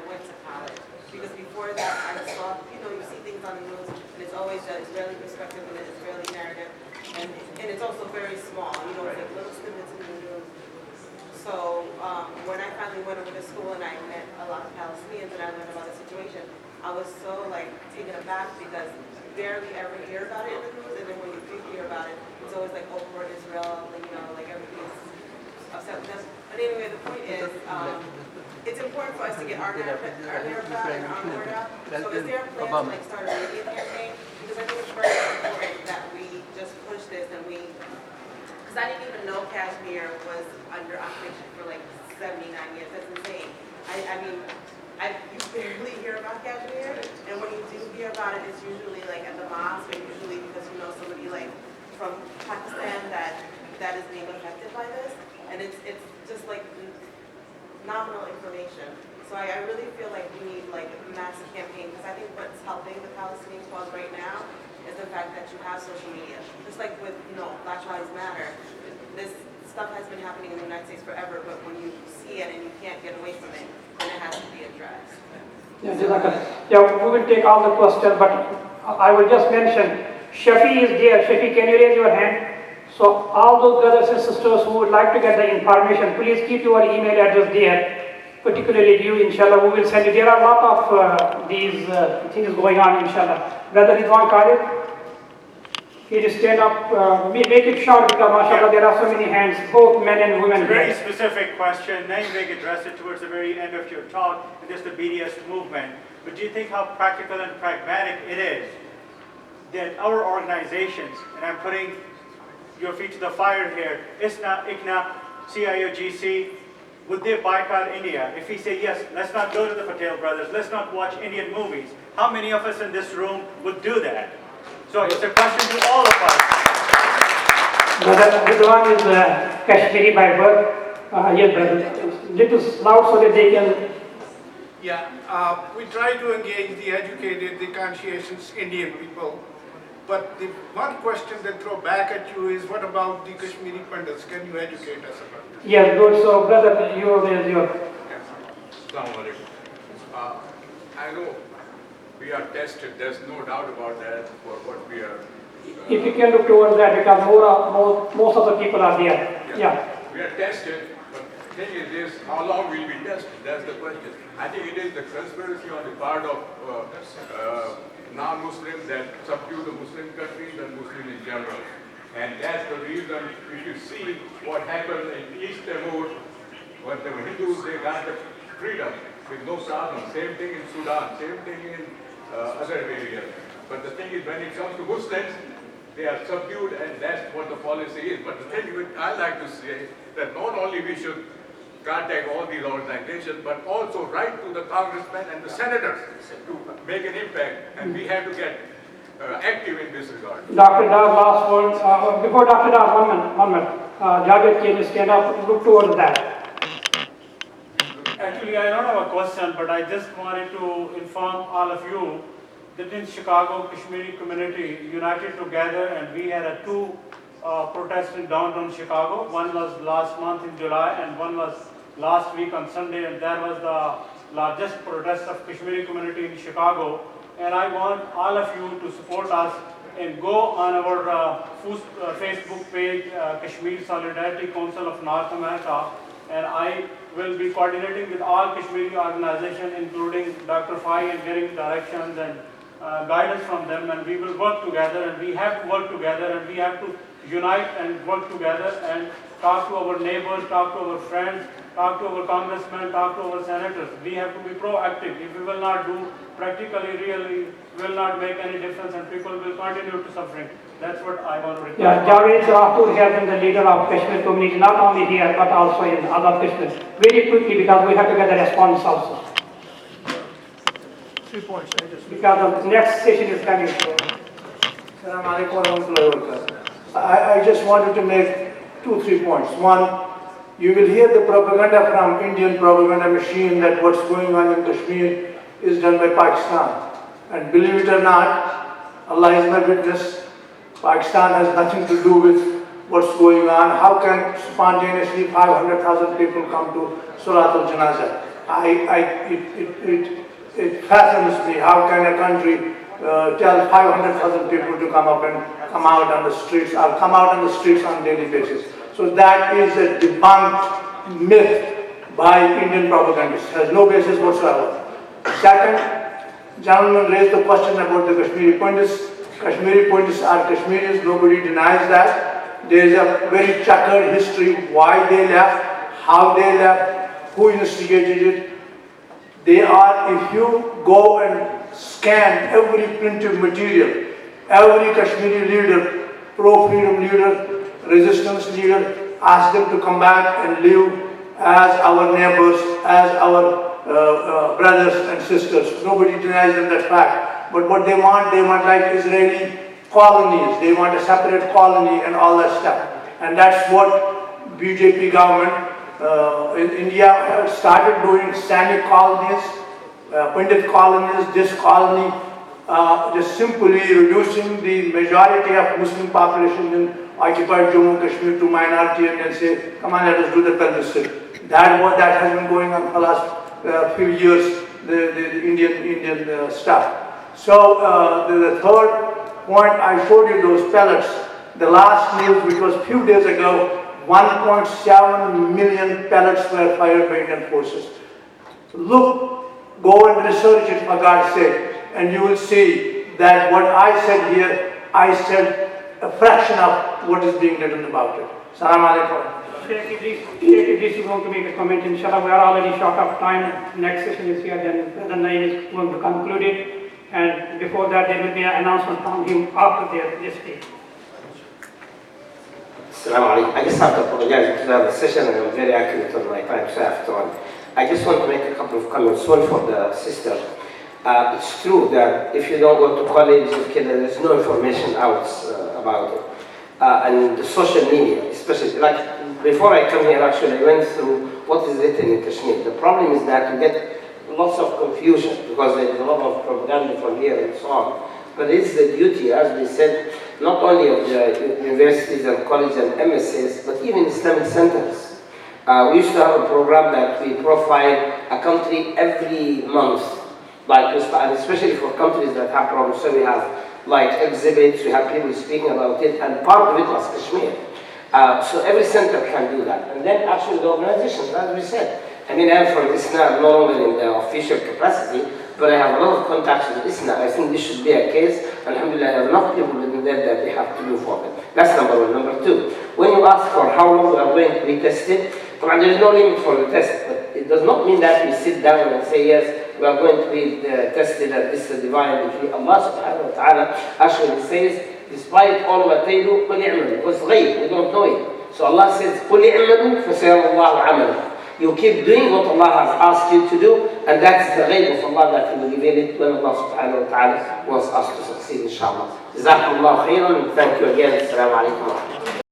went to college. Because before that, I saw, you see things on the news, and it's always the Israeli perspective and the Israeli narrative, and it's also very small, it's like little snippets in the news. So when I finally went over to school and I met a lot of Palestinians and I learned about the situation, I was so taken aback because barely ever hear about it in the news, and then when you do hear about it, it's always like over Israel, everybody's upset with them. But anyway, the point is, it's important for us to get our narrative out and our word out. So is there a plan to start a media campaign? Because I think it's very important that we just push this and because I didn't even know Kashmir was under occupation for 79 years. That's insane. You barely hear about Kashmir, and when you do hear about it, it's usually at the mosque, and usually because somebody from Pakistan that is being affected by this, and it's just nominal information. So I really feel like we need a massive campaign, because I think what's helping the Palestinian cause right now is the fact that you have social media. Just like with Black Lives Matter, this stuff has been happening in the United States forever, but when you see it and you can't get away from it, then it has to be addressed. Yeah, we will take all the questions, but I will just mention, Shafi is there. Shafi, can you raise your hand? So all those brothers and sisters who would like to get the information, please keep your email address there, particularly you, inshallah, we will send you. There are a lot of these things going on, inshallah. Brother Ridwan Khalid, can you stand up, make it short because, mashallah, there are so many hands, both men and women. It's a very specific question. Naimvig addressed it towards the very end of your talk, and just the BDS movement. But do you think how practical and pragmatic it is that our organizations, and I'm putting your feet to the fire here, ISNA, ICNA, CIOGC, would they boycott India? If we say, yes, let's not go to the Patel brothers, let's not watch Indian movies, how many of us in this room would do that? So it's a question to all of us. Brother Ridwan is Kashmiri by birth. Yes, brother. Little loud so that they can. Yeah, we try to engage the educated, the conscientious Indian people. But the one question they throw back at you is, what about the Kashmiri Pandits? Can you educate us about this? Yes, good. So, brother, you raise your. Assalamu alaikum. I know we are tested, there's no doubt about that for what we are. If you can look towards that, because most of the people are there. Yeah. We are tested, but the thing is this, how long will we test? That's the question. I think it is the conspiracy on the part of non-Muslims that subdue the Muslim countries and Muslims in general. And that's the reason, if you see what happened in East Timor, when the Hindus, they got the freedom with no problem. Same thing in Sudan, same thing in other areas. But the thing is, when it comes to Muslims, they are subdued, and that's what the policy is. But the thing I like to say that not only we should contact all these organizations, but also write to the congressmen and the senators to make an impact, and we have to get active in this regard. Dr. Das, last word. Before Dr. Das, one minute. Javed, can you stand up? Look towards that. Actually, I don't have a question, but I just wanted to inform all of you that in Chicago, Kashmiri community united together, and we had two protests in downtown Chicago. One was last month in July, and one was last week on Sunday, and that was the largest protest of Kashmiri community in Chicago. And I want all of you to support us and go on our Facebook page, Kashmir Solidarity Council of North America, and I will be coordinating with all Kashmiri organizations, including Dr. Fai, and getting directions and guidance from them, and we will work together, and we have to work together, and we have to unite and work together and talk to our neighbors, talk to our friends, talk to our congressmen, talk to our senators. We have to be proactive. If we will not do, practically, really, will not make any difference, and people will continue to suffering. That's what I want to request. Yeah, Javed Rathur has been the leader of Kashmir community, not only here, but also in other Kashmir. Very quickly, because we have to get a response also. 3 points. Because the next session is coming. Assalamu alaikum wa rahmatullahi wa barakatuh. I just wanted to make 2-3 points. One, you will hear the propaganda from Indian propaganda machine that what's going on in Kashmir is done by Pakistan. And believe it or not, Allah is my witness, Pakistan has nothing to do with what's going on. How can spontaneously 500,000 people come to Salat al-Janazah? it fascinates me how can a country tell 500,000 people to come out on the streets, or come out on the streets on a daily basis. So that is a debunked myth by Indian propagandists. Has no basis whatsoever. Second, gentleman raised the question about the Kashmiri Pundits. Kashmiri Pundits are Kashmiris, nobody denies that. There is a very checkered history, why they left, how they left, who instigated it. They are, if you go and scan every printed material, every Kashmiri leader, pro-freedom leader, resistance leader, ask them to come back and live as our neighbors, as our brothers and sisters. Nobody denies them that fact. But what they want like Israeli colonies. They want a separate colony and all that stuff. And that's what BJP government in India have started doing, Sanic colonies, Pandit colonies, this colony, just simply reducing the majority of Muslim population in occupied Jammu and Kashmir to minority and then say, come on, let us do the plebiscite. That has been going on for the last few years, the Indian stuff. So the third point, I showed you those pellets. The last news, which was a few days ago, 1.7 million pellets were fired by Indian forces. So look, go and research it for God's sake, and you will see that what I said here, I said a fraction of what is being written about it. Salam alaikum. Sheikh Idris is going to make a comment, inshallah. We are already short of time. Next session is here, then Naeem is going to conclude it. And before that, there will be an announcement from him after this speech. Assalamu alaikum. I just have to apologize because I have a session and I'm very accurate on my time, so I have to run. I just want to make a couple of comments. One for the sister. It's true that if you don't go to college, there is no information out about it. And the social media, especially, like before I come here, actually, I went through what is written in Kashmir. The problem is that you get lots of confusion because there is a lot of propaganda from here and so on. But it's the duty, as we said, not only of the universities and colleges and MSCs, but even Islamic centers. We used to have a program that we profile a country every month, like, and especially for countries that have problems. So we have like exhibits, we have people speaking about it, and part of it was Kashmir. So every center can do that. And then actually the organizations, as we said, I mean, I'm from ISNA, I'm no longer in the official capacity, but I have a lot of contacts with ISNA. I think this should be a case. Alhamdulillah, I have enough people within there that they have to do for them. That's number one. Number two, when you ask for how long we are going to be tested, there is no limit for the test, but it does not mean that we sit down and say, yes, we are going to be tested at this divine decree. Allah subhanahu wa ta'ala actually says, despite all what they do, قُلْ اعْمَلُوا. It's غيب, we don't know it. So Allah says, قُلْ اعْمَلُوا فَسَيَرَى اللَّهُ عَمَلًا. You keep doing what Allah has asked you to do, and that's the ghaib of Allah that He will reveal it when Allah subhanahu wa ta'ala wants us to succeed, inshallah. Jazakumullah khairan, and thank you again. Assalamu alaikum wa rahmatullahi.